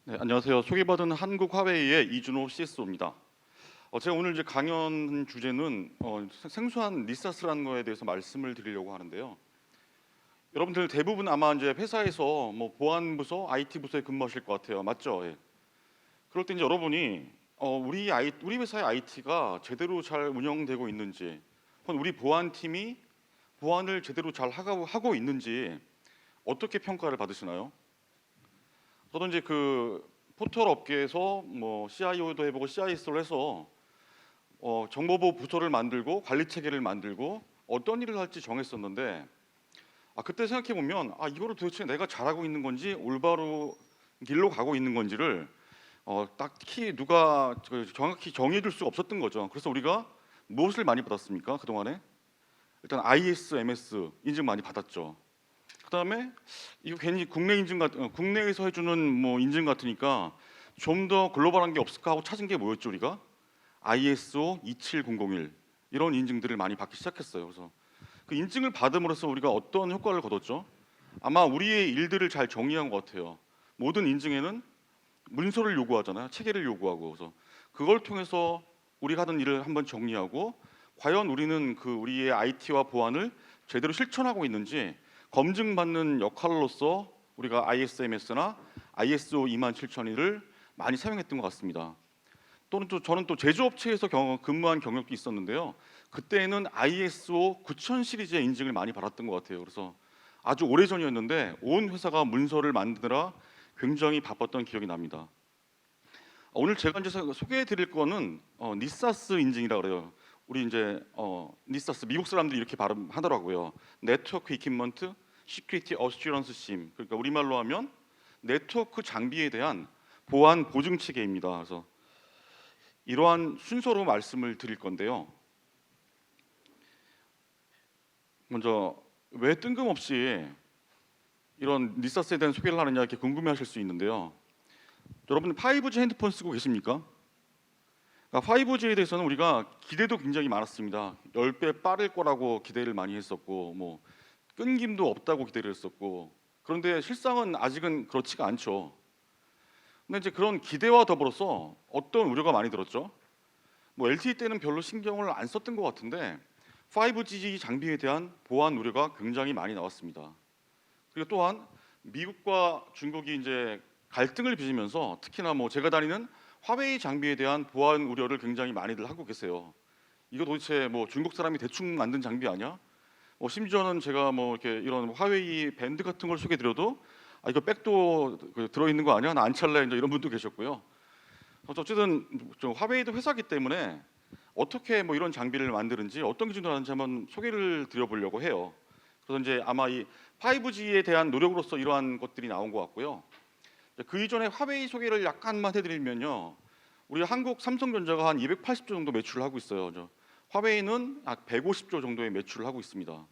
네, 안녕하세요. 소개받은 한국 화웨이의 이준호 CSO입니다. 제가 오늘 이제 강연 주제는 생소한 리사스라는 거에 대해서 말씀을 드리려고 하는데요. 여러분들 대부분 아마 이제 회사에서 뭐 보안부서, IT 부서에 근무하실 것 같아요. 맞죠? 예. 그럴 때 이제 여러분이 우리 회사의 IT가 제대로 잘 운영되고 있는지, 혹은 우리 보안팀이 보안을 제대로 잘 하고 있는지 어떻게 평가를 받으시나요? 저도 이제 그 포털 업계에서 뭐 CIO도 해보고 CIS를 해서 정보보호 부서를 만들고 관리 체계를 만들고 어떤 일을 할지 정했었는데, 그때 생각해 보면 이거를 도대체 내가 잘하고 있는 건지 올바로 길로 가고 있는 건지를 딱히 누가 정확히 정해 줄 수가 없었던 거죠. 그래서 우리가 무엇을 많이 받았습니까? 그동안에 일단 IS, MS 인증 많이 받았죠. 그다음에 이거 괜히 국내에서 해주는 뭐 인증 같으니까 좀 더 글로벌한 게 없을까 하고 찾은 게 뭐였죠? 우리가 ISO 27001 이런 인증들을 많이 받기 시작했어요. 그래서 그 인증을 받음으로써 우리가 어떤 효과를 거뒀죠? 아마 우리의 일들을 잘 정리한 것 같아요. 모든 인증에는 문서를 요구하잖아요. 체계를 요구하고. 그래서 그걸 통해서 우리가 하던 일을 한번 정리하고, 과연 우리는 그 우리의 IT와 보안을 제대로 실천하고 있는지 검증받는 역할로서 우리가 ISMS나 ISO 27001을 많이 사용했던 것 같습니다. 또는 또 저는 또 제조업체에서 근무한 경력도 있었는데요. 그때는 ISO 9000 시리즈의 인증을 많이 받았던 것 같아요. 그래서 아주 오래전이었는데 온 회사가 문서를 만드느라 굉장히 바빴던 기억이 납니다. 오늘 제가 이제 소개해드릴 거는 니사스 인증이라 그래요. 우리 이제 니사스 미국 사람들이 이렇게 발음하더라고요. 네트워크 이퀴먼트 시큐리티 어슈런스 심. 그러니까 우리말로 하면 네트워크 장비에 대한 보안 보증 체계입니다. 그래서 이러한 순서로 말씀을 드릴 건데요. 먼저 왜 뜬금없이 이런 니사스에 대한 소개를 하느냐 이렇게 궁금해하실 수 있는데요. 여러분 5G 핸드폰 쓰고 계십니까? 그러니까 5G에 대해서는 우리가 기대도 굉장히 많았습니다. 10배 빠를 거라고 기대를 많이 했었고, 뭐 끊김도 없다고 기대를 했었고, 그런데 실상은 아직은 그렇지가 않죠. 근데 이제 그런 기대와 더불어서 어떤 우려가 많이 들었죠. 뭐 LTE 때는 별로 신경을 안 썼던 것 같은데 5G 장비에 대한 보안 우려가 굉장히 많이 나왔습니다. 그리고 또한 미국과 중국이 이제 갈등을 빚으면서 특히나 뭐 제가 다니는 화웨이 장비에 대한 보안 우려를 굉장히 많이들 하고 계세요. 이거 도대체 뭐 중국 사람이 대충 만든 장비 아니야? 심지어는 제가 뭐 이렇게 이런 화웨이 밴드 같은 걸 소개드려도 이거 백도 들어 있는 거 아니야? 나 안 찰래 이제 이런 분도 계셨고요. 어쨌든 좀 화웨이도 회사기 때문에 어떻게 뭐 이런 장비를 만드는지 어떤 기준으로 하는지 한번 소개를 드려보려고 해요. 그래서 이제 아마 이 5G에 대한 노력으로서 이러한 것들이 나온 것 같고요. 그 이전에 화웨이 소개를 약간만 해드리면요, 우리 한국 삼성전자가 한 280조 정도 매출을 하고 있어요. 화웨이는 약 150조 정도의 매출을 하고 있습니다.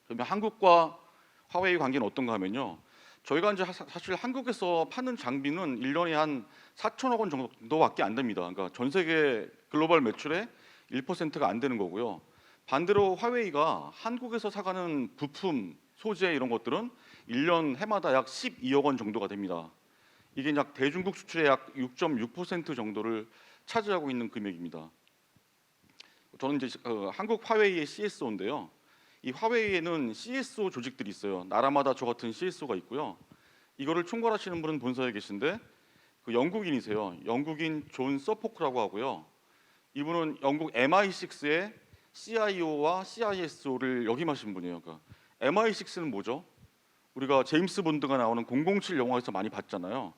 그러면 한국과 화웨이 관계는 어떤가 하면요, 저희가 이제 사실 한국에서 파는 장비는 1년에 한 4천억 원 정도밖에 안 됩니다. 그러니까 전 세계 글로벌 매출의 1%가 안 되는 거고요. 반대로 화웨이가 한국에서 사가는 부품, 소재 이런 것들은 1년 해마다 약 12억 원 정도가 됩니다. 이게 약 대중국 수출의 약 6.6% 정도를 차지하고 있는 금액입니다. 저는 이제 한국 화웨이의 CSO인데요. 이 화웨이에는 CSO 조직들이 있어요. 나라마다 저 같은 CSO가 있고요. 이거를 총괄하시는 분은 본사에 계신데 그 영국인이세요. 영국인 존 서포크라고 하고요. 이분은 영국 MI6의 CIO와 CISO를 역임하신 분이에요. 그러니까 MI6는 뭐죠? 우리가 제임스 본드가 나오는 007 영화에서 많이 봤잖아요.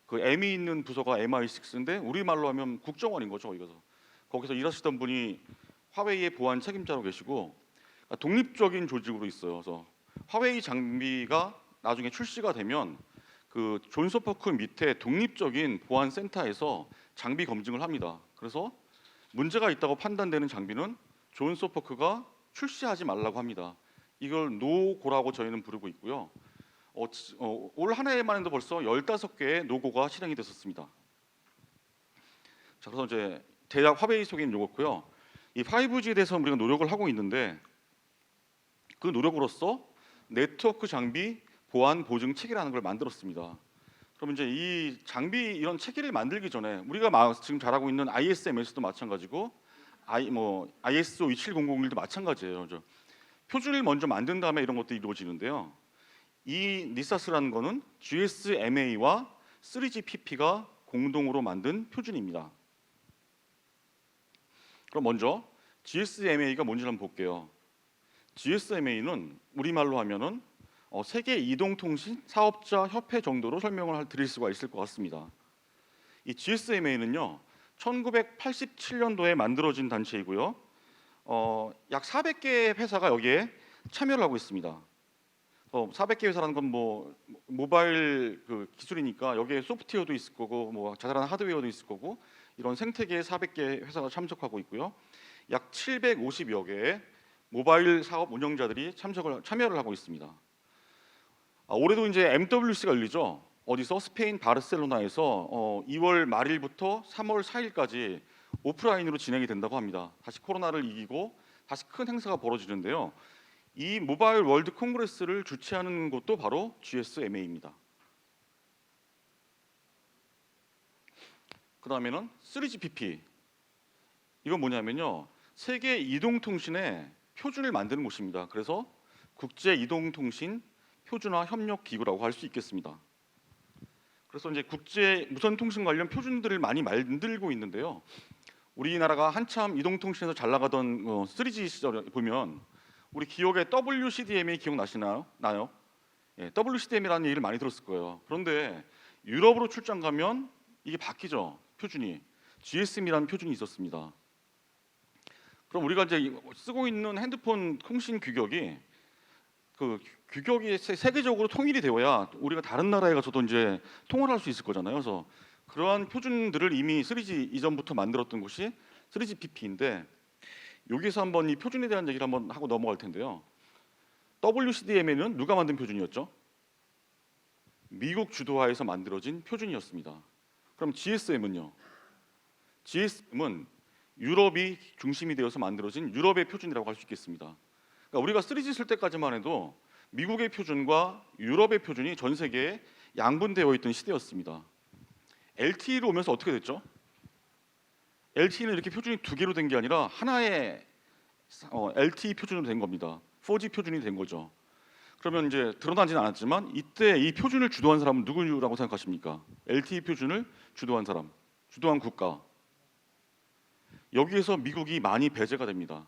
그 M이 있는 부서가 MI6인데 우리말로 하면 국정원인 거죠. 거기서 일하시던 분이 화웨이의 보안 책임자로 계시고 독립적인 조직으로 있어요. 그래서 화웨이 장비가 나중에 출시가 되면 그 존 서퍼크 밑에 독립적인 보안 센터에서 장비 검증을 합니다. 그래서 문제가 있다고 판단되는 장비는 존 서퍼크가 출시하지 말라고 합니다. 이걸 노고라고 저희는 부르고 있고요. 올 한 해만 해도 벌써 15개의 노고가 실행이 됐었습니다. 자, 그래서 이제 대략 화웨이 소개는 요거고요. 이 5G에 대해서 우리가 노력을 하고 있는데 그 노력으로서 네트워크 장비 보안 보증 체계라는 걸 만들었습니다. 그럼 이제 이 장비 이런 체계를 만들기 전에 우리가 지금 잘하고 있는 ISMS도 마찬가지고 ISO 27001도 마찬가지예요. 표준을 먼저 만든 다음에 이런 것도 이루어지는데요. 이 니사스라는 거는 GSMA와 3GPP가 공동으로 만든 표준입니다. 그럼 먼저 GSMA가 뭔지 한번 볼게요. GSMA는 우리말로 하면은 세계 이동통신 사업자 협회 정도로 설명을 드릴 수가 있을 것 같습니다. 이 GSMA는요, 1987년도에 만들어진 단체이고요. 약 400개의 회사가 여기에 참여를 하고 있습니다. 400개 회사라는 건 모바일 기술이니까 여기에 소프트웨어도 있을 거고 자잘한 하드웨어도 있을 거고 이런 생태계에 400개 회사가 참석하고 있고요. 약 750여 개의 모바일 사업 운영자들이 참여를 하고 있습니다. 올해도 이제 MWC가 열리죠. 어디서 스페인 바르셀로나에서 2월 말일부터 3월 4일까지 오프라인으로 진행이 된다고 합니다. 다시 코로나를 이기고 다시 큰 행사가 벌어지는데요. 이 모바일 월드 콩그레스를 주최하는 곳도 바로 GSMA입니다. 그 다음에는 3GPP. 이건 뭐냐면요, 세계 이동통신의 표준을 만드는 곳입니다. 그래서 국제 이동통신 표준화 협력 기구라고 할 수 있겠습니다. 그래서 이제 국제 무선 통신 관련 표준들을 많이 만들고 있는데요. 우리나라가 한참 이동통신에서 잘 나가던 3G 시절에 보면 우리 기억에 WCDMA 기억나시나요? 나요? 예, WCDMA라는 얘기를 많이 들었을 거예요. 그런데 유럽으로 출장 가면 이게 바뀌죠. 표준이 GSM이라는 표준이 있었습니다. 그럼 우리가 이제 쓰고 있는 핸드폰 통신 규격이 규격이 세계적으로 통일이 되어야 우리가 다른 나라에 가서도 이제 통화를 할 수 있을 거잖아요. 그래서 그러한 표준들을 이미 3G 이전부터 만들었던 곳이 3GPP인데 여기서 한번 이 표준에 대한 얘기를 한번 하고 넘어갈 텐데요. WCDMA는 누가 만든 표준이었죠? 미국 주도하에서 만들어진 표준이었습니다. 그럼 GSM은요? GSM은 유럽이 중심이 되어서 만들어진 유럽의 표준이라고 할 수 있겠습니다. 그러니까 우리가 3G 쓸 때까지만 해도 미국의 표준과 유럽의 표준이 전 세계에 양분되어 있던 시대였습니다. LTE로 오면서 어떻게 됐죠? LTE는 이렇게 표준이 두 개로 된 게 아니라 하나의 LTE 표준으로 된 겁니다. 4G 표준이 된 거죠. 그러면 이제 드러나지는 않았지만 이때 이 표준을 주도한 사람은 누구라고 생각하십니까? LTE 표준을 주도한 사람, 주도한 국가. 여기에서 미국이 많이 배제가 됩니다.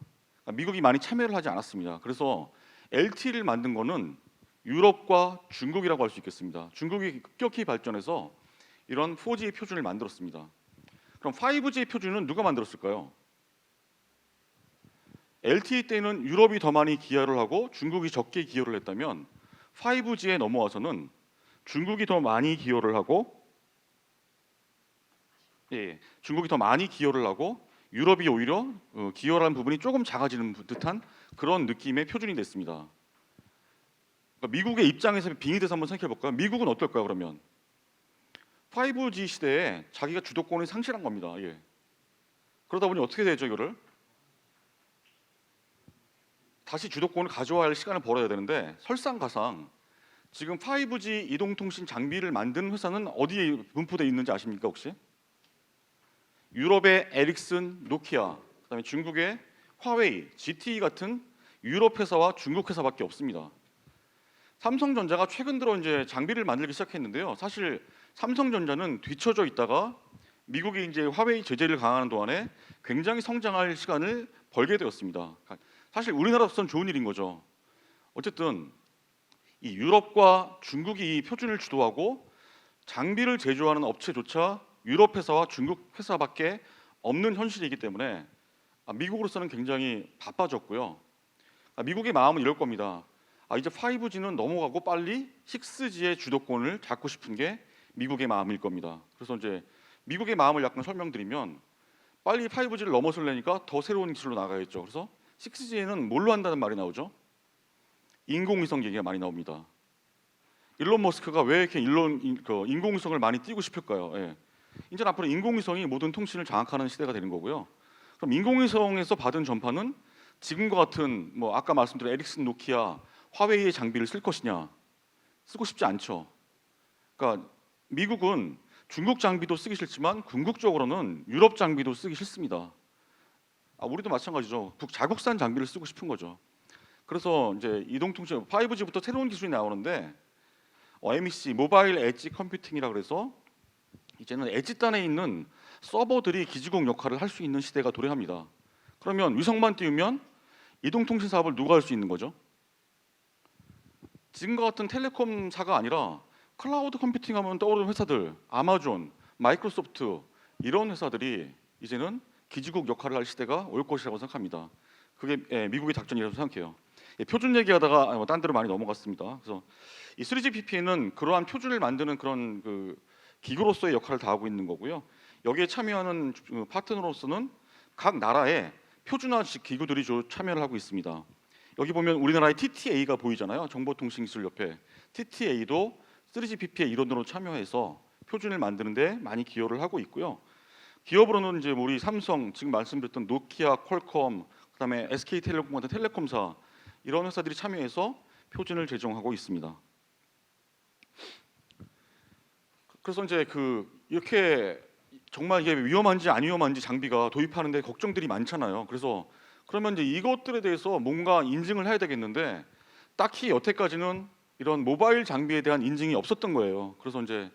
미국이 많이 참여를 하지 않았습니다. 그래서 LTE를 만든 거는 유럽과 중국이라고 할 수 있겠습니다. 중국이 급격히 발전해서 이런 4G 표준을 만들었습니다. 그럼 5G 표준은 누가 만들었을까요? LTE 때는 유럽이 더 많이 기여를 하고 중국이 적게 기여를 했다면 5G에 넘어와서는 중국이 더 많이 기여를 하고 중국이 더 많이 기여를 하고 유럽이 오히려 기여한 부분이 조금 작아지는 듯한 그런 느낌의 표준이 됐습니다. 그러니까 미국의 입장에서 빙의돼서 한번 생각해 볼까요? 미국은 어떨까요? 그러면 5G 시대에 자기가 주도권을 상실한 겁니다. 그러다 보니 어떻게 되죠, 이거를? 다시 주도권을 가져와야 할 시간을 벌어야 되는데 설상가상 지금 5G 이동통신 장비를 만드는 회사는 어디에 분포되어 있는지 아십니까 혹시? 유럽의 에릭슨, 노키아, 그다음에 중국의 화웨이, GTE 같은 유럽 회사와 중국 회사밖에 없습니다. 삼성전자가 최근 들어 이제 장비를 만들기 시작했는데요. 사실 삼성전자는 뒤처져 있다가 미국이 이제 화웨이 제재를 강화하는 동안에 굉장히 성장할 시간을 벌게 되었습니다. 사실 우리나라로서는 좋은 일인 거죠. 어쨌든 이 유럽과 중국이 이 표준을 주도하고 장비를 제조하는 업체조차 유럽 회사와 중국 회사밖에 없는 현실이기 때문에 미국으로서는 굉장히 바빠졌고요. 미국의 마음은 이럴 겁니다. 이제 5G는 넘어가고 빨리 6G의 주도권을 잡고 싶은 게 미국의 마음일 겁니다. 그래서 이제 미국의 마음을 약간 설명드리면 빨리 5G를 넘어서려니까 더 새로운 기술로 나가야겠죠. 그래서 6G에는 뭘로 한다는 말이 나오죠? 인공위성 얘기가 많이 나옵니다. 일론 머스크가 왜 이렇게 인공위성을 많이 띄고 싶을까요? 이제 앞으로 인공위성이 모든 통신을 장악하는 시대가 되는 거고요. 그럼 인공위성에서 받은 전파는 지금과 같은 아까 말씀드린 에릭슨, 노키아, 화웨이의 장비를 쓸 것이냐? 쓰고 싶지 않죠. 그러니까 미국은 중국 장비도 쓰기 싫지만 궁극적으로는 유럽 장비도 쓰기 싫습니다. 우리도 마찬가지죠. 자국산 장비를 쓰고 싶은 거죠. 그래서 이제 이동통신 5G부터 새로운 기술이 나오는데 MEC 모바일 엣지 컴퓨팅이라 그래서 이제는 엣지단에 있는 서버들이 기지국 역할을 할 수 있는 시대가 도래합니다. 그러면 위성만 띄우면 이동통신 사업을 누가 할 수 있는 거죠? 지금과 같은 텔레콤사가 아니라 클라우드 컴퓨팅하면 떠오르는 회사들, 아마존, 마이크로소프트 이런 회사들이 이제는 기지국 역할을 할 시대가 올 것이라고 생각합니다. 그게 미국의 작전이라고 생각해요. 표준 얘기하다가 딴 데로 많이 넘어갔습니다. 그래서 이 3GPP는 그러한 표준을 만드는 그런 기구로서의 역할을 다하고 있는 거고요. 여기에 참여하는 파트너로서는 각 나라의 표준화식 기구들이 참여를 하고 있습니다. 여기 보면 우리나라의 TTA가 보이잖아요. 정보통신기술협회. TTA도 3GPP의 일원으로 참여해서 표준을 만드는데 많이 기여를 하고 있고요. 기업으로는 이제 우리 삼성, 지금 말씀드렸던 노키아, 퀄컴, 그다음에 SK텔레콤 같은 텔레콤사 이런 회사들이 참여해서 표준을 제정하고 있습니다. 그래서 이제 이렇게 정말 이게 위험한지 안 위험한지 장비가 도입하는데 걱정들이 많잖아요. 그래서 그러면 이제 이것들에 대해서 뭔가 인증을 해야 되겠는데 딱히 여태까지는 이런 모바일 장비에 대한 인증이 없었던 거예요. 그래서 이제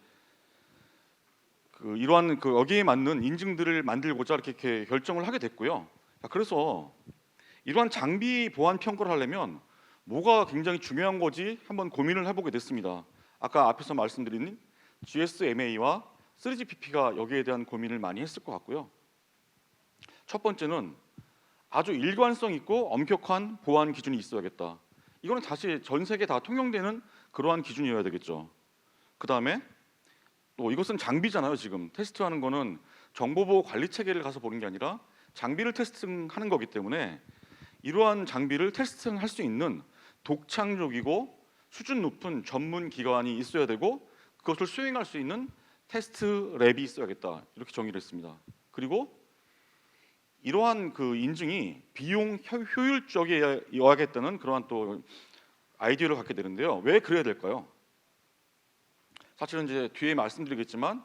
이러한 여기에 맞는 인증들을 만들고자 이렇게 결정을 하게 됐고요. 그래서 이러한 장비 보안 평가를 하려면 뭐가 굉장히 중요한 거지 한번 고민을 해보게 됐습니다. 아까 앞에서 말씀드린 GSMA와 3GPP가 여기에 대한 고민을 많이 했을 것 같고요. 첫 번째는 아주 일관성 있고 엄격한 보안 기준이 있어야겠다. 이거는 다시 전 세계 다 통용되는 그러한 기준이어야 되겠죠. 그 다음에 또 이것은 장비잖아요. 지금 테스트하는 거는 정보보호 관리 체계를 가서 보는 게 아니라 장비를 테스팅하는 거기 때문에 이러한 장비를 테스팅할 수 있는 독창적이고 수준 높은 전문 기관이 있어야 되고 그것을 수행할 수 있는 테스트 랩이 있어야겠다. 이렇게 정의를 했습니다. 그리고 이러한 인증이 비용 효율적이어야겠다는 그러한 또 아이디어를 갖게 되는데요. 왜 그래야 될까요? 사실은 이제 뒤에 말씀드리겠지만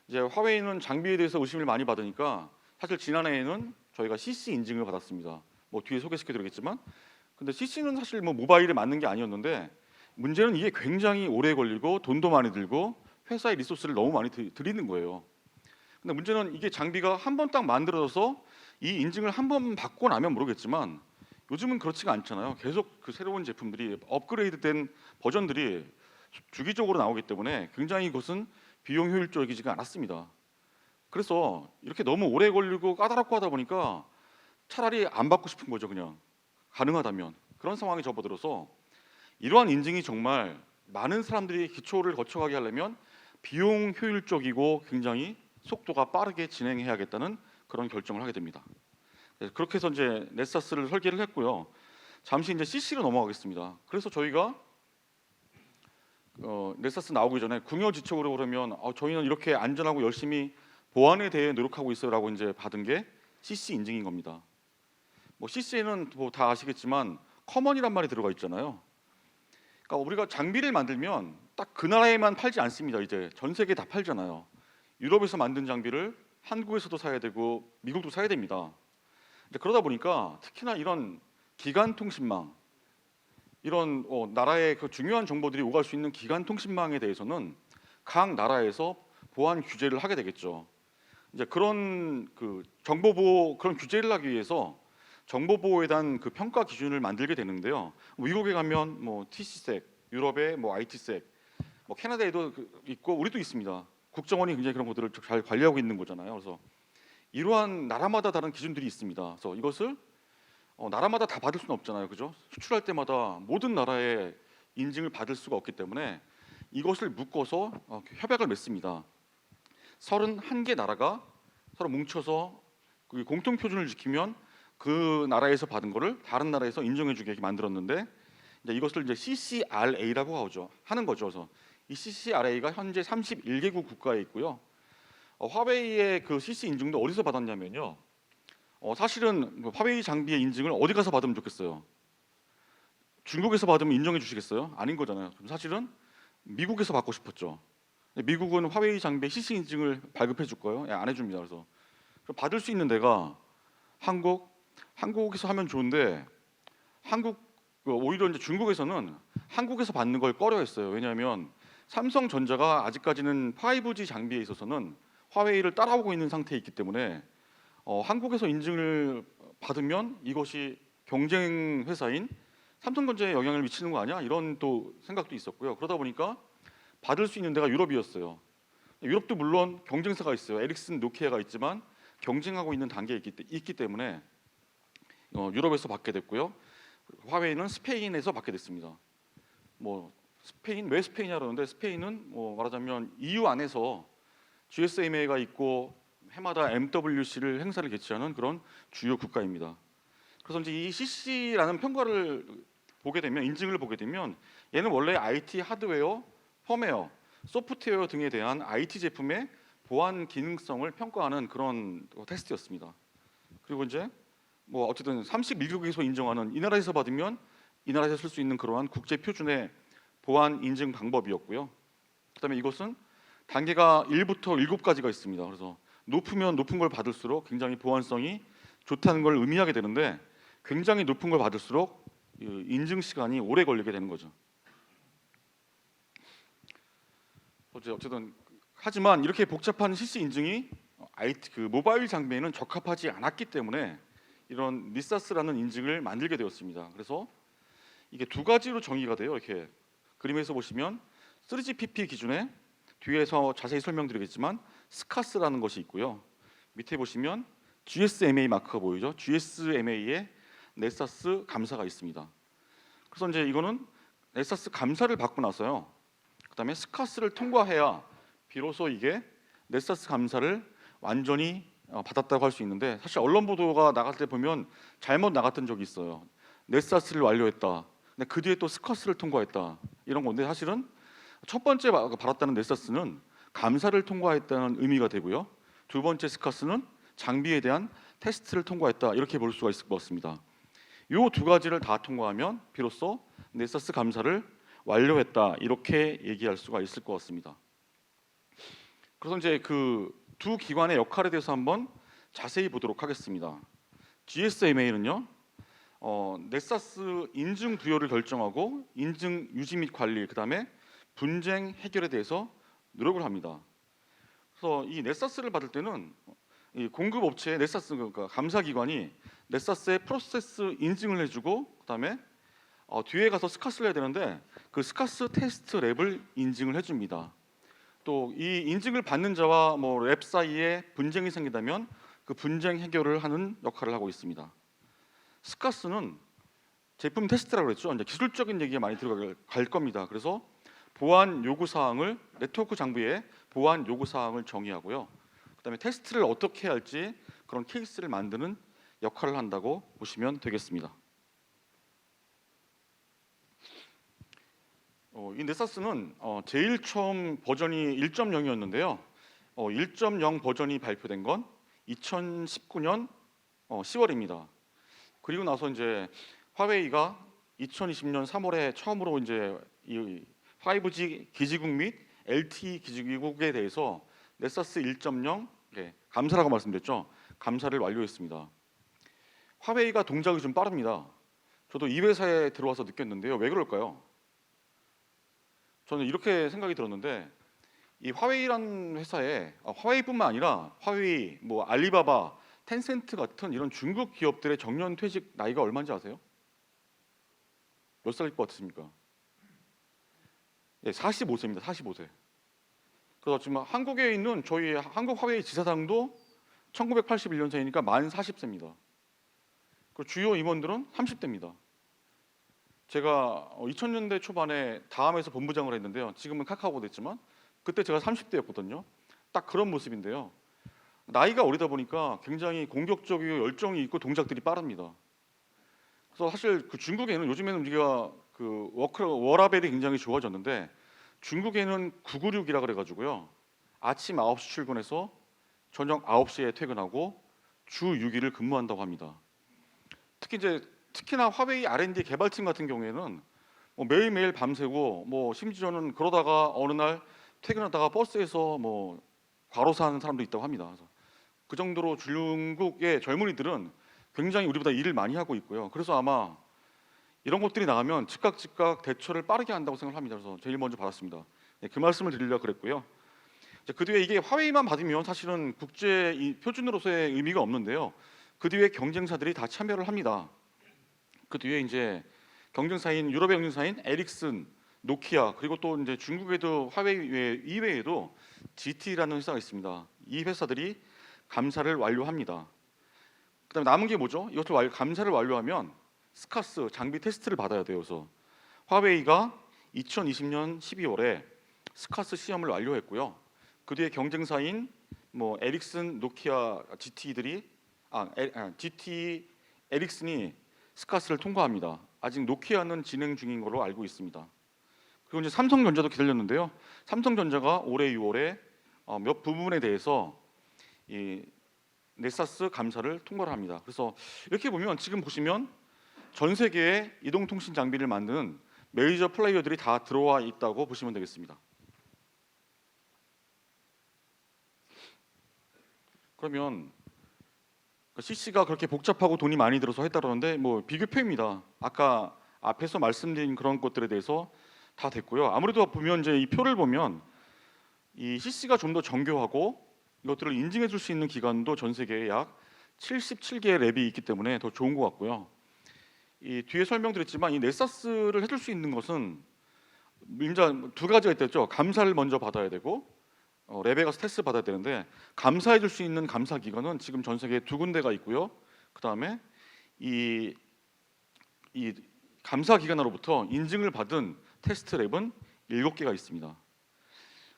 이제 화웨이는 장비에 대해서 의심을 많이 받으니까 사실 지난해에는 저희가 CC 인증을 받았습니다. 뭐 뒤에 소개시켜드리겠지만, 근데 CC는 사실 뭐 모바일에 맞는 게 아니었는데 문제는 이게 굉장히 오래 걸리고 돈도 많이 들고 회사의 리소스를 너무 많이 들이는 거예요. 근데 문제는 이게 장비가 한 번 딱 만들어져서 이 인증을 한 번 받고 나면 모르겠지만 요즘은 그렇지가 않잖아요. 계속 새로운 제품들이 업그레이드된 버전들이 주기적으로 나오기 때문에 굉장히 이것은 비용 효율적이지가 않았습니다. 그래서 이렇게 너무 오래 걸리고 까다롭고 하다 보니까 차라리 안 받고 싶은 거죠. 그냥 가능하다면 그런 상황에 접어들어서 이러한 인증이 정말 많은 사람들이 기초를 거쳐가게 하려면 비용 효율적이고 굉장히 속도가 빠르게 진행해야겠다는 그런 결정을 하게 됩니다. 그렇게 해서 이제 넷사스를 설계를 했고요. 잠시 이제 CC로 넘어가겠습니다. 그래서 저희가 넷사스 나오기 전에 궁여지책으로 그러면 저희는 이렇게 안전하고 열심히 보안에 대해 노력하고 있어요라고 이제 받은 게 CC 인증인 겁니다. 뭐 CC에는 뭐 다 아시겠지만 커먼이란 말이 들어가 있잖아요. 그러니까 우리가 장비를 만들면 딱 그 나라에만 팔지 않습니다. 이제 전 세계에 다 팔잖아요. 유럽에서 만든 장비를 한국에서도 사야 되고 미국도 사야 됩니다. 이제 그러다 보니까 특히나 이런 기간 통신망, 이런 나라의 중요한 정보들이 오갈 수 있는 기간 통신망에 대해서는 각 나라에서 보안 규제를 하게 되겠죠. 이제 그런 정보 보호 그런 규제를 하기 위해서 정보 보호에 대한 평가 기준을 만들게 되는데요. 미국에 가면 뭐 TCSEC, 유럽에 뭐 ITSEC, 뭐 캐나다에도 있고 우리도 있습니다. 국정원이 굉장히 그런 것들을 잘 관리하고 있는 거잖아요. 그래서 이러한 나라마다 다른 기준들이 있습니다. 그래서 이것을 나라마다 다 받을 수는 없잖아요, 그죠? 수출할 때마다 모든 나라의 인증을 받을 수가 없기 때문에 이것을 묶어서 협약을 맺습니다. 31개 나라가 서로 뭉쳐서 공통 표준을 지키면 그 나라에서 받은 거를 다른 나라에서 인정해주게 만들었는데 이제 이것을 이제 CCRA라고 하는 거죠. 그래서 이 CCRA가 현재 31개국 국가에 있고요. 화웨이의 CC 인증도 어디서 받았냐면요. 사실은 화웨이 장비의 인증을 어디 가서 받으면 좋겠어요? 중국에서 받으면 인정해 주시겠어요? 아닌 거잖아요. 사실은 미국에서 받고 싶었죠. 미국은 화웨이 장비에 CC 인증을 발급해 줄 거예요? 안 해줍니다. 그래서 받을 수 있는 데가 한국에서 하면 좋은데 오히려 이제 중국에서는 한국에서 받는 걸 꺼려했어요. 왜냐하면 삼성전자가 아직까지는 5G 장비에 있어서는 화웨이를 따라오고 있는 상태에 있기 때문에 한국에서 인증을 받으면 이것이 경쟁 회사인 삼성전자에 영향을 미치는 거 아니야? 이런 또 생각도 있었고요. 그러다 보니까 받을 수 있는 데가 유럽이었어요. 유럽도 물론 경쟁사가 있어요. 에릭슨, 노키아가 있지만 경쟁하고 있는 단계에 있기 때문에 유럽에서 받게 됐고요. 화웨이는 스페인에서 받게 됐습니다. 뭐 스페인 왜 스페인이냐 그러는데 스페인은 뭐 말하자면 EU 안에서 GSMA가 있고 해마다 MWC를 행사를 개최하는 그런 주요 국가입니다. 그래서 이제 이 CC라는 평가를 보게 되면 인증을 보게 되면 얘는 원래 IT 하드웨어, 펌웨어, 소프트웨어 등에 대한 IT 제품의 보안 기능성을 평가하는 그런 테스트였습니다. 그리고 이제 뭐 어쨌든 31개국에서 인정하는 이 나라에서 받으면 이 나라에서 쓸 수 있는 그러한 국제 표준의 보안 인증 방법이었고요. 그다음에 이것은 단계가 1부터 7까지가 있습니다. 그래서 높으면 높은 걸 받을수록 굉장히 보안성이 좋다는 걸 의미하게 되는데 굉장히 높은 걸 받을수록 인증 시간이 오래 걸리게 되는 거죠. 어쨌든 하지만 이렇게 복잡한 CC 인증이 IT 모바일 장비에는 적합하지 않았기 때문에 이런 니사스라는 인증을 만들게 되었습니다. 그래서 이게 두 가지로 정의가 돼요. 이렇게 그림에서 보시면 3GPP 기준에 뒤에서 자세히 설명드리겠지만 스카스라는 것이 있고요. 밑에 보시면 GSMA 마크가 보이죠. GSMA에 네사스 감사가 있습니다. 그래서 이제 이거는 네사스 감사를 받고 나서요. 그다음에 스카스를 통과해야 비로소 이게 네사스 감사를 완전히 받았다고 할 수 있는데 사실 언론 보도가 나갈 때 보면 잘못 나갔던 적이 있어요. 네사스를 완료했다. 근데 그 뒤에 또 스카스를 통과했다. 이런 건데 사실은 첫 번째 받았다는 네사스는 감사를 통과했다는 의미가 되고요. 두 번째 스카스는 장비에 대한 테스트를 통과했다. 이렇게 볼 수가 있을 것 같습니다. 이 두 가지를 다 통과하면 비로소 네사스 감사를 완료했다. 이렇게 얘기할 수가 있을 것 같습니다. 그래서 이제 그 두 기관의 역할에 대해서 한번 자세히 보도록 하겠습니다. GSMA는요, 네사스 인증 부여를 결정하고 인증 유지 및 관리, 그다음에 분쟁 해결에 대해서 노력을 합니다. 그래서 이 네사스를 받을 때는 이 공급 업체의 네사스 그러니까 감사 기관이 네사스의 프로세스 인증을 해주고 그다음에 뒤에 가서 스카스를 해야 되는데 그 스카스 테스트 랩을 인증을 해줍니다. 또 이 인증을 받는 자와 뭐 랩 사이에 분쟁이 생기다면 그 분쟁 해결을 하는 역할을 하고 있습니다. 스카스는 제품 테스트라고 그랬죠. 이제 기술적인 얘기가 많이 들어갈 겁니다. 그래서 보안 요구 사항을 네트워크 장비의 보안 요구 사항을 정의하고요. 그다음에 테스트를 어떻게 해야 할지 그런 케이스를 만드는 역할을 한다고 보시면 되겠습니다. 이 네사스는 제일 처음 버전이 1.0이었는데요. 1.0 버전이 발표된 건 2019년 10월입니다. 그리고 나서 이제 화웨이가 2020년 3월에 처음으로 이제 이 5G 기지국 및 LTE 기지국에 대해서 네사스 1.0 감사라고 말씀드렸죠. 감사를 완료했습니다. 화웨이가 동작이 좀 빠릅니다. 저도 이 회사에 들어와서 느꼈는데요. 왜 그럴까요? 저는 이렇게 생각이 들었는데 이 화웨이라는 회사에 화웨이뿐만 아니라 화웨이, 뭐 알리바바, 텐센트 같은 이런 중국 기업들의 정년 퇴직 나이가 얼마인지 아세요? 몇 살일 것 같으십니까? 예, 45세입니다. 45세. 그래서 지금 한국에 있는 저희 한국 화웨이 지사장도 1981년생이니까 만 40세입니다. 그 주요 임원들은 30대입니다. 제가 2000년대 초반에 다음에서 본부장을 했는데요. 지금은 카카오가 됐지만 그때 제가 30대였거든요. 딱 그런 모습인데요. 나이가 어리다 보니까 굉장히 공격적이고 열정이 있고 동작들이 빠릅니다. 그래서 사실 그 중국에는 요즘에는 우리가 그 워라벨이 굉장히 좋아졌는데 중국에는 996이라 그래가지고요. 아침 9시 출근해서 저녁 9시에 퇴근하고 주 6일을 근무한다고 합니다. 특히나 화웨이 R&D 개발팀 같은 경우에는 뭐 매일매일 밤새고 뭐 심지어는 그러다가 어느 날 퇴근하다가 버스에서 뭐 과로사하는 사람도 있다고 합니다. 그래서 그 정도로 중국의 젊은이들은 굉장히 우리보다 일을 많이 하고 있고요. 그래서 아마 이런 것들이 나가면 즉각 대처를 빠르게 한다고 생각을 합니다. 그래서 제일 먼저 받았습니다. 네, 그 말씀을 드리려고 그랬고요. 그 뒤에 이게 화웨이만 받으면 사실은 국제 이 표준으로서의 의미가 없는데요. 그 뒤에 경쟁사들이 다 참여를 합니다. 그 뒤에 이제 경쟁사인 유럽의 경쟁사인 에릭슨, 노키아, 그리고 또 이제 중국에도 화웨이 이외에도 GT라는 회사가 있습니다. 이 회사들이 감사를 완료합니다. 그다음에 남은 게 뭐죠? 이것을 감사를 완료하면 스카스 장비 테스트를 받아야 돼요. 그래서 화웨이가 2020년 12월에 스카스 시험을 완료했고요. 그 뒤에 경쟁사인 뭐 에릭슨, 노키아, GT들이 GT 에릭슨이 스카스를 통과합니다. 아직 노키아는 진행 중인 걸로 알고 있습니다. 그리고 이제 삼성전자도 기다렸는데요. 삼성전자가 올해 6월에 몇 부분에 대해서 이 넷사스 감사를 통과를 합니다. 그래서 이렇게 보면 지금 보시면 전 세계에 이동통신 장비를 만드는 메이저 플레이어들이 다 들어와 있다고 보시면 되겠습니다. 그러면 CC가 그렇게 복잡하고 돈이 많이 들어서 했다는데 뭐 비교표입니다. 아까 앞에서 말씀드린 그런 것들에 대해서 다 됐고요. 아무래도 보면 이제 이 표를 보면 이 CC가 좀 더 정교하고 이것들을 인증해 줄 수 있는 기관도 전 세계에 약 77개의 랩이 있기 때문에 더 좋은 것 같고요. 이 뒤에 설명드렸지만 이 넷사스를 해줄 수 있는 것은 이제 두 가지가 있겠죠. 감사를 먼저 받아야 되고 랩에 가서 테스트 받아야 되는데 감사해 줄 수 있는 감사 기관은 지금 전 세계에 두 군데가 있고요. 그 다음에 이 감사 기관으로부터 인증을 받은 테스트 랩은 7개가 있습니다.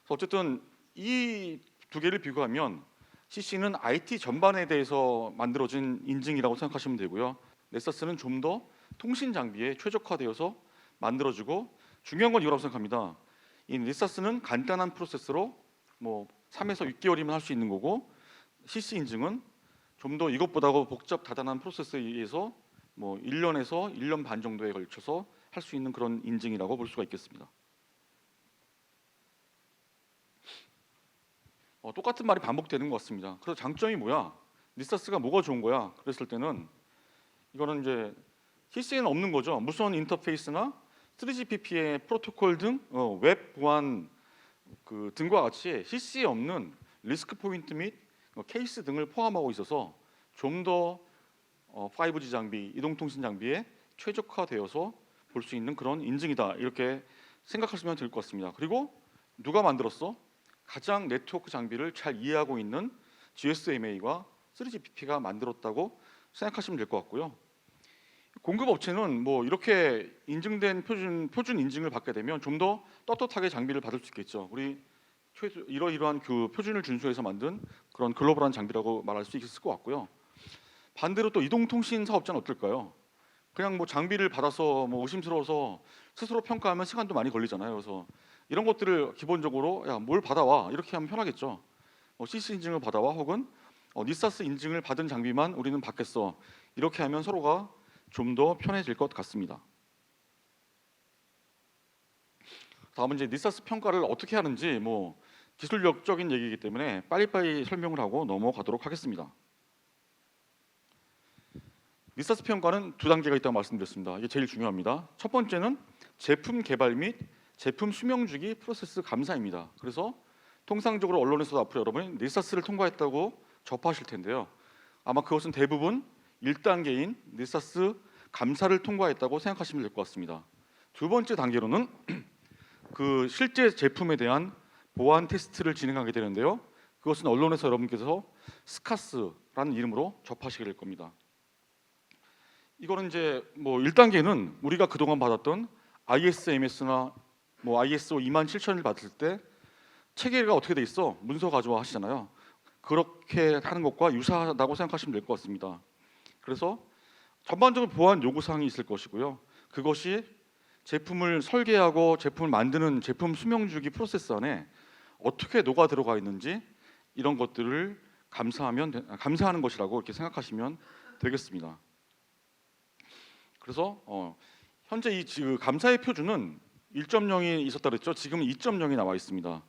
그래서 어쨌든 이 두 개를 비교하면 CC는 IT 전반에 대해서 만들어진 인증이라고 생각하시면 되고요. 넷사스는 좀 더 통신 장비에 최적화되어서 만들어지고 중요한 건 이거라고 생각합니다. 이 넷사스는 간단한 프로세스로 뭐 3에서 6개월이면 할 수 있는 거고 CC 인증은 좀 더 이것보다 복잡 다단한 프로세스에 의해서 뭐 1년에서 1년 반 정도에 걸쳐서 할 수 있는 그런 인증이라고 볼 수가 있겠습니다. 똑같은 말이 반복되는 것 같습니다. 그래서 장점이 뭐야? 넷사스가 뭐가 좋은 거야? 그랬을 때는 이거는 이제 CC에는 없는 거죠. 무선 인터페이스나 3GPP의 프로토콜 등 웹 보안 등과 같이 CC에 없는 리스크 포인트 및 케이스 등을 포함하고 있어서 좀 더 5G 장비, 이동통신 장비에 최적화되어서 볼 수 있는 그런 인증이다. 이렇게 생각하시면 될 것 같습니다. 그리고 누가 만들었어? 가장 네트워크 장비를 잘 이해하고 있는 GSMA와 3GPP가 만들었다고 생각하시면 될 것 같고요. 공급 업체는 뭐 이렇게 인증된 표준 인증을 받게 되면 좀 더 떳떳하게 장비를 받을 수 있겠죠. 우리 이러이러한 그 표준을 준수해서 만든 그런 글로벌한 장비라고 말할 수 있을 것 같고요. 반대로 또 이동통신 사업자는 어떨까요? 그냥 뭐 장비를 받아서 뭐 의심스러워서 스스로 평가하면 시간도 많이 걸리잖아요. 그래서 이런 것들을 기본적으로 야 뭘 받아와 이렇게 하면 편하겠죠. CC 인증을 받아와 혹은 닛사스 인증을 받은 장비만 우리는 받겠어. 이렇게 하면 서로가 좀 더 편해질 것 같습니다. 다음은 이제 닛사스 평가를 어떻게 하는지 뭐 기술력적인 얘기이기 때문에 빨리빨리 설명을 하고 넘어가도록 하겠습니다. 닛사스 평가는 두 단계가 있다고 말씀드렸습니다. 이게 제일 중요합니다. 첫 번째는 제품 개발 및 제품 수명 주기 프로세스 감사입니다. 그래서 통상적으로 언론에서도 앞으로 여러분이 닛사스를 통과했다고 접하실 텐데요. 아마 그것은 대부분 1단계인 닛사스 감사를 통과했다고 생각하시면 될 것 같습니다. 두 번째 단계로는 그 실제 제품에 대한 보안 테스트를 진행하게 되는데요. 그것은 언론에서 여러분께서 스카스라는 이름으로 접하시게 될 겁니다. 이거는 이제 뭐 1단계는 우리가 그동안 받았던 ISMS나 뭐 ISO 27000을 받을 때 체계가 어떻게 돼 있어? 문서 가져와 하시잖아요. 그렇게 하는 것과 유사하다고 생각하시면 될 것 같습니다. 그래서 전반적으로 보안 요구 사항이 있을 것이고요. 그것이 제품을 설계하고 제품을 만드는 제품 수명 주기 프로세스 안에 어떻게 녹아 들어가 있는지 이런 것들을 감사하는 것이라고 이렇게 생각하시면 되겠습니다. 그래서 현재 이 감사의 표준은 1.0이 있었다 그랬죠. 지금 2.0이 나와 있습니다.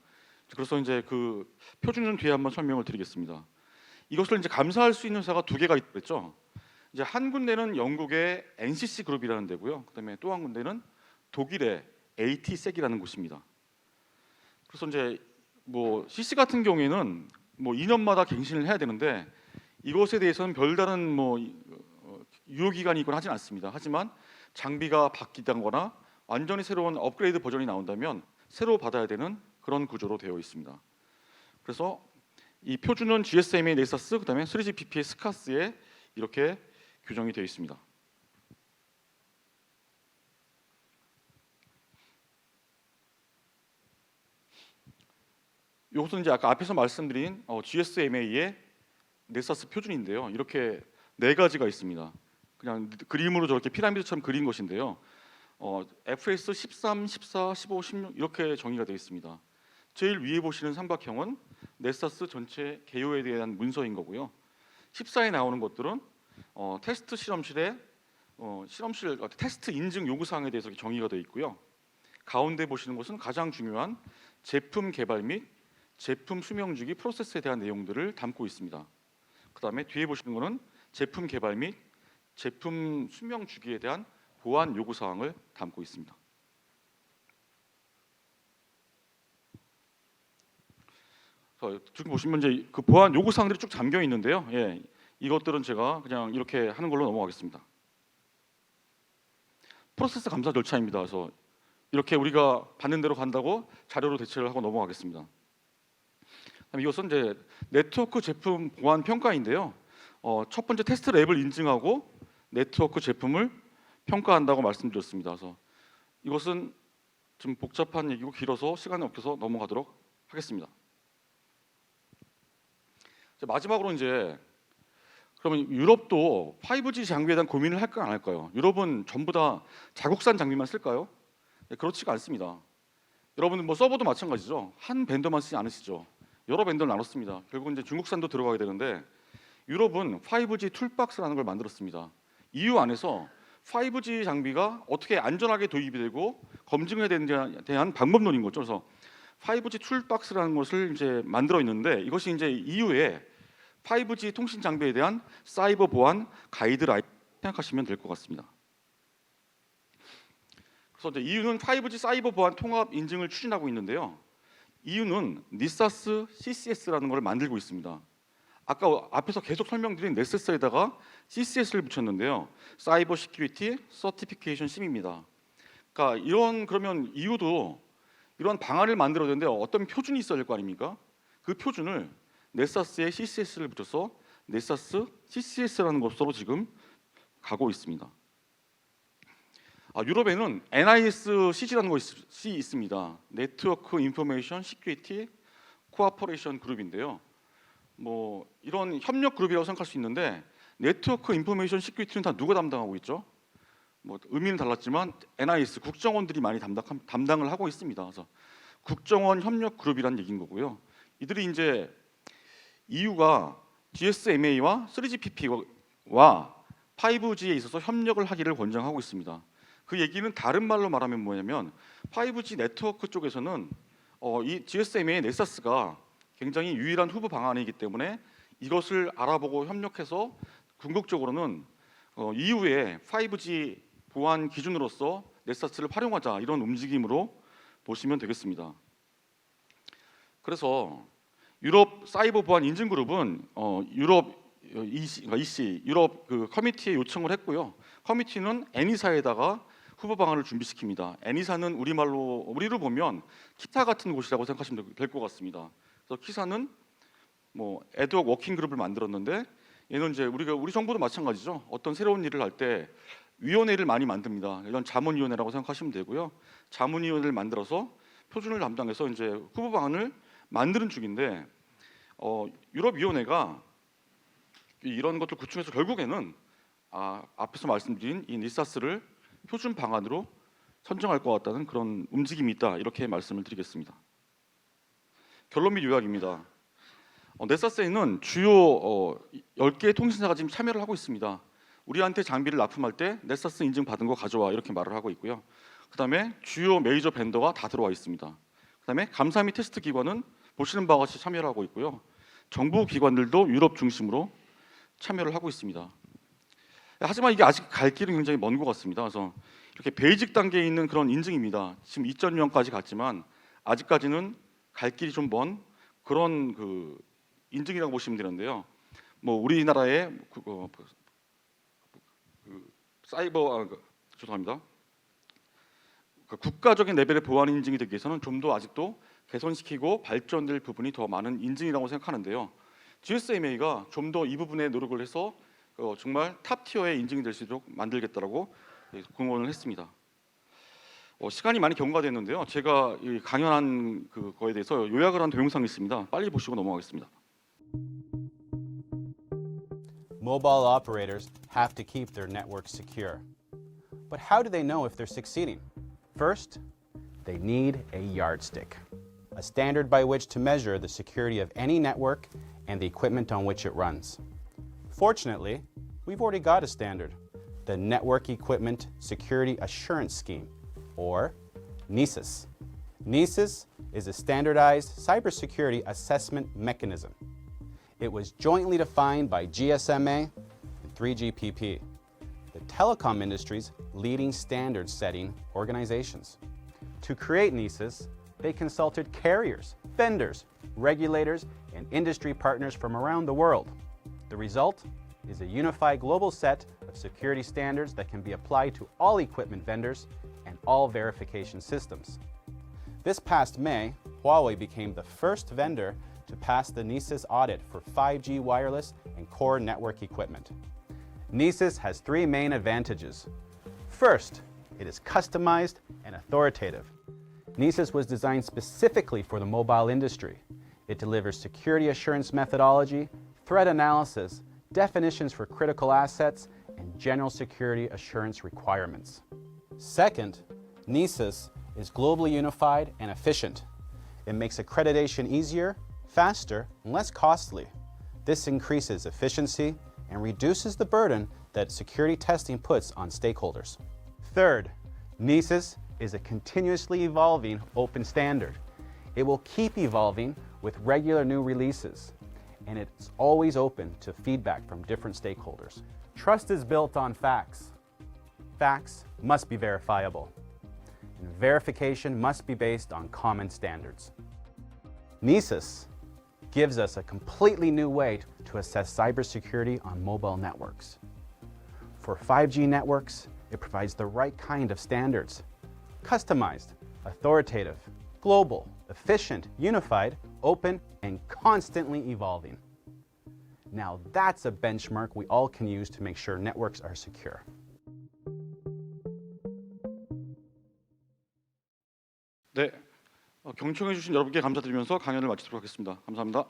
그래서 이제 그 표준은 뒤에 한번 설명을 드리겠습니다. 이것을 이제 감사할 수 있는 회사가 두 개가 있겠죠. 이제 한 군데는 영국의 NCC 그룹이라는 데고요. 그다음에 또 한 군데는 독일의 ATSEC이라는 곳입니다. 그래서 이제 뭐 CC 같은 경우에는 뭐 2년마다 갱신을 해야 되는데 이것에 대해서는 별다른 뭐 유효 기간이 있거나 하진 않습니다. 하지만 장비가 바뀌다거나 완전히 새로운 업그레이드 버전이 나온다면 새로 받아야 되는 그런 구조로 되어 있습니다. 그래서 이 표준은 GSMA 넥서스 그다음에 3GPP의 스카스에 이렇게 규정이 되어 있습니다. 이것은 이제 아까 앞에서 말씀드린 GSMA의 넥서스 표준인데요. 이렇게 네 가지가 있습니다. 그냥 그림으로 저렇게 피라미드처럼 그린 것인데요. FS 13, 14, 15, 16 이렇게 정의가 되어 있습니다. 제일 위에 보시는 삼각형은 넥서스 전체 개요에 대한 문서인 거고요. 14에 나오는 것들은 테스트 실험실의 실험실 테스트 인증 요구 사항에 대해서 정의가 되어 있고요. 가운데 보시는 것은 가장 중요한 제품 개발 및 제품 수명 주기 프로세스에 대한 내용들을 담고 있습니다. 그다음에 뒤에 보시는 것은 제품 개발 및 제품 수명 주기에 대한 보안 요구 사항을 담고 있습니다. 지금 보시면 이제 그 보안 요구 사항들이 쭉 담겨 있는데요. 예, 이것들은 제가 그냥 이렇게 하는 걸로 넘어가겠습니다. 프로세스 감사 절차입니다. 그래서 이렇게 우리가 받는 대로 간다고 자료로 대체를 하고 넘어가겠습니다. 이것은 이제 네트워크 제품 보안 평가인데요. 첫 번째 테스트 랩을 인증하고 네트워크 제품을 평가한다고 말씀드렸습니다. 그래서 이것은 좀 복잡한 얘기고 길어서 시간이 없어서 넘어가도록 하겠습니다. 마지막으로 이제 그러면 유럽도 5G 장비에 대한 고민을 할까요, 안 할까요? 유럽은 전부 다 자국산 장비만 쓸까요? 네, 그렇지가 않습니다. 여러분들 뭐 서버도 마찬가지죠. 한 벤더만 쓰지 않으시죠. 여러 벤더를 나눴습니다. 결국 이제 중국산도 들어가게 되는데 유럽은 5G 툴박스라는 걸 만들었습니다. EU 안에서 5G 장비가 어떻게 안전하게 도입이 되고 검증해야 되는지에 대한 방법론인 거죠. 그래서 5G 툴박스라는 것을 이제 만들어 있는데 이것이 이제 EU의 5G 통신 장비에 대한 사이버 보안 가이드라인 생각하시면 될 것 같습니다. 그래서 이제 EU는 5G 사이버 보안 통합 인증을 추진하고 있는데요. EU는 니사스 CCS라는 걸 만들고 있습니다. 아까 앞에서 계속 설명드린 넥서스에다가 CCS를 붙였는데요. 사이버 시큐리티 서티피케이션 심입니다. 그러니까 그러면 EU도 이런 방안을 만들어야 되는데 어떤 표준이 있어야 될 거 아닙니까? 그 표준을 넥서스에 CCS를 붙여서 넥서스 CCS라는 것으로 지금 가고 있습니다. 유럽에는 NISCG라는 것이 있습니다. 네트워크 인포메이션 시큐리티 코어포레이션 그룹인데요. 뭐 이런 협력 그룹이라고 생각할 수 있는데 네트워크 인포메이션 시큐리티는 다 누가 담당하고 있죠? 뭐 의미는 달랐지만 NIS 국정원들이 많이 담당을 하고 있습니다. 그래서 국정원 협력 그룹이라는 얘기인 거고요. 이들이 이제 EU가 GSMA와 3GPP와 5G에 있어서 협력을 하기를 권장하고 있습니다. 그 얘기는 다른 말로 말하면 뭐냐면 5G 네트워크 쪽에서는 이 GSMA 넥서스가 굉장히 유일한 후보 방안이기 때문에 이것을 알아보고 협력해서 궁극적으로는 EU의 5G 보안 기준으로서 넥서스를 활용하자 이런 움직임으로 보시면 되겠습니다. 그래서 유럽 사이버 보안 인증 그룹은 유럽 유럽 그 커미티에 요청을 했고요. 커미티는 애니사에다가 후보 방안을 준비시킵니다. 애니사는 우리로 보면 키타 같은 곳이라고 생각하시면 될 것 같습니다. 그래서 키사는 뭐 애드웍 워킹 그룹을 만들었는데 얘는 이제 우리 정부도 마찬가지죠. 어떤 새로운 일을 할 때 위원회를 많이 만듭니다. 이런 자문위원회라고 생각하시면 되고요. 자문위원회를 만들어서 표준을 담당해서 이제 후보 방안을 만드는 중인데 유럽위원회가 이런 것들 구축해서 결국에는 앞에서 말씀드린 이 니사스를 표준 방안으로 선정할 것 같다는 그런 움직임이 있다 이렇게 말씀을 드리겠습니다. 결론 및 요약입니다. 넥서스에는 주요 10개의 통신사가 지금 참여를 하고 있습니다. 우리한테 장비를 납품할 때 넥서스 인증 받은 거 가져와 이렇게 말을 하고 있고요. 그다음에 주요 메이저 벤더가 다 들어와 있습니다. 그다음에 감사 및 테스트 기관은 보시는 바와 같이 참여를 하고 있고요. 정부 기관들도 유럽 중심으로 참여를 하고 있습니다. 하지만 이게 아직 갈 길은 굉장히 먼 것 같습니다. 그래서 이렇게 베이직 단계에 있는 그런 인증입니다. 지금 2.0까지 갔지만 아직까지는 갈 길이 좀 먼 그런 그 인증이라고 보시면 되는데요. 뭐 우리나라의 사이버 죄송합니다. 그 국가적인 레벨의 보안 인증이 되기 위해서는 좀 더 아직도 개선시키고 발전될 부분이 더 많은 인증이라고 생각하는데요. GSMA가 좀 더 이 부분에 노력을 해서 정말 탑 티어의 인증이 될 수 있도록 만들겠다라고 공언을 했습니다. 시간이 많이 경과됐는데요. 제가 이 강연한 그거에 대해서 요약을 한 동영상이 있습니다. 빨리 보시고 넘어가겠습니다. Mobile operators have to keep their networks secure. But how do they know if they're succeeding? First, they need a yardstick, a standard by which to measure the security of any network and the equipment on which it runs. Fortunately, we've already got a standard, the Network Equipment Security Assurance Scheme, or NESAS. NESAS is a standardized cybersecurity assessment mechanism. It was jointly defined by GSMA and 3GPP, the telecom industry's leading standard-setting organizations. To create NESAS, they consulted carriers, vendors, regulators, and industry partners from around the world. The result is a unified global set of security standards that can be applied to all equipment vendors and all verification systems. This past May, Huawei became the first vendor to pass the NESAS audit for 5G wireless and core network equipment. NESAS has three main advantages. First, it is customized and authoritative. NESAS was designed specifically for the mobile industry. It delivers security assurance methodology, threat analysis, definitions for critical assets, and general security assurance requirements. Second, NESAS is globally unified and efficient. It makes accreditation easier, faster, and less costly. This increases efficiency and reduces the burden that security testing puts on stakeholders. Third, NESAS is a continuously evolving open standard. It will keep evolving with regular new releases, and it's always open to feedback from different stakeholders. Trust is built on facts. Facts must be verifiable, and verification must be based on common standards. NESAS gives us a completely new way to assess cybersecurity on mobile networks. For 5G networks, it provides the right kind of standards: customized, authoritative, global, efficient, unified, open, and constantly evolving. Now that's a benchmark we all can use to make sure networks are secure. 네, 경청해 주신 여러분께 감사드리면서 강연을 마치도록 하겠습니다. 감사합니다.